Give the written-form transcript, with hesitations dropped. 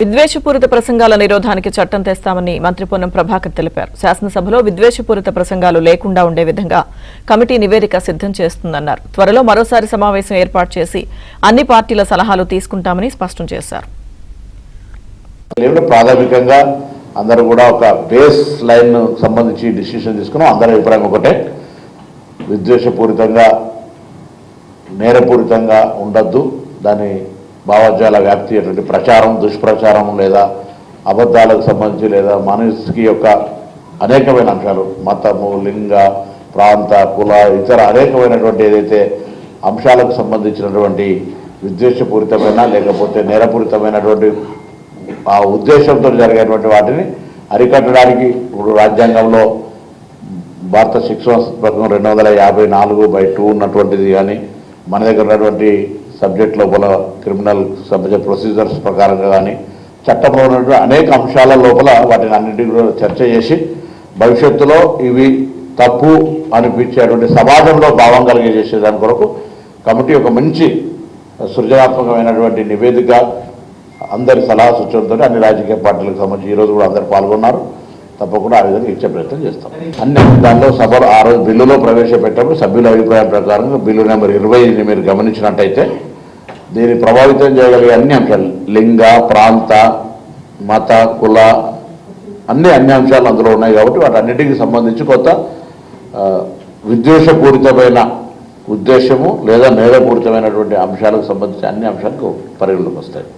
విద్వేషపూరిత ప్రసంగాల నిరోధానికి చట్టం తెస్తామని మంత్రి పొన్నం ప్రభాకర్ తెలిపారు. శాసనసభలో విద్వేషపూరిత ప్రసంగాలు లేకుండా ఉండే విధంగా కమిటీ నివేదిక సిద్ధం చేస్తుందన్నారు. త్వరలో మరోసారి సమావేశం ఏర్పాటు చేసి అన్ని పార్టీల సలహాలు తీసుకుంటామని స్పష్టం చేశారు. ప్రాథమికంగా అందరూ కూడా ఒక బేస్ లైన్ సంబంధించి డిసిషన్ తీసుకున్నాం. అందరి అభిప్రాయం ఒకటే, విద్వేషపూరితంగా నేరపూరితంగా ఉండద్దు, దాని భావోద్వేగాల వ్యాప్తి అటువంటి ప్రచారం, దుష్ప్రచారం లేదా అబద్ధాలకు సంబంధించి లేదా మనిషికి యొక్క అనేకమైన అంశాలు, మతము, లింగ, ప్రాంత, కుల, ఇతర అనేకమైనటువంటి ఏదైతే అంశాలకు సంబంధించినటువంటి విద్వేషపూరితమైన లేకపోతే నేరపూరితమైనటువంటి ఆ ఉద్దేశంతో జరిగేటువంటి వాటిని అరికట్టడానికి ఇప్పుడు రాజ్యాంగంలో భారత శిక్షణ ప్రకారం 254/2 ఉన్నటువంటిది కానీ, మన దగ్గర ఉన్నటువంటి సబ్జెక్ట్ లోపల క్రిమినల్ సబ్జెక్ట్ ప్రొసీజర్స్ ప్రకారంగా కానీ చట్టంలో ఉన్నటువంటి అనేక అంశాల లోపల వాటిని అన్నింటినీ కూడా చర్చ చేసి భవిష్యత్తులో ఇవి తప్పు అనిపించేటువంటి సమాజంలో భావం కలిగజేసే దాని కొరకు కమిటీ ఒక మంచి సృజనాత్మకమైనటువంటి నివేదిక అందరి సలహా సూచనలతో అన్ని రాజకీయ పార్టీలకు సంబంధించి ఈరోజు కూడా అందరు పాల్గొన్నారు. తప్పకుండా ఆ విధంగా ఇచ్చే ప్రయత్నం చేస్తాం. అన్ని దానిలో సభలో ఆ రోజు బిల్లులో ప్రవేశపెట్టినప్పుడు సభ్యుల అభిప్రాయం ప్రకారంగా బిల్లు నెంబర్ 20 మీరు గమనించినట్టయితే దీన్ని ప్రభావితం చేయగలిగే అన్ని అంశాలు, లింగ, ప్రాంత, మత, కుల అన్ని అంశాలు అందులో ఉన్నాయి. కాబట్టి వాటన్నిటికీ సంబంధించి కొత్త విద్వేషపూరితమైన ఉద్దేశము లేదా నేరపూరితమైనటువంటి అంశాలకు సంబంధించి అన్ని అంశాలకు పరిగణలోకి వస్తాయి.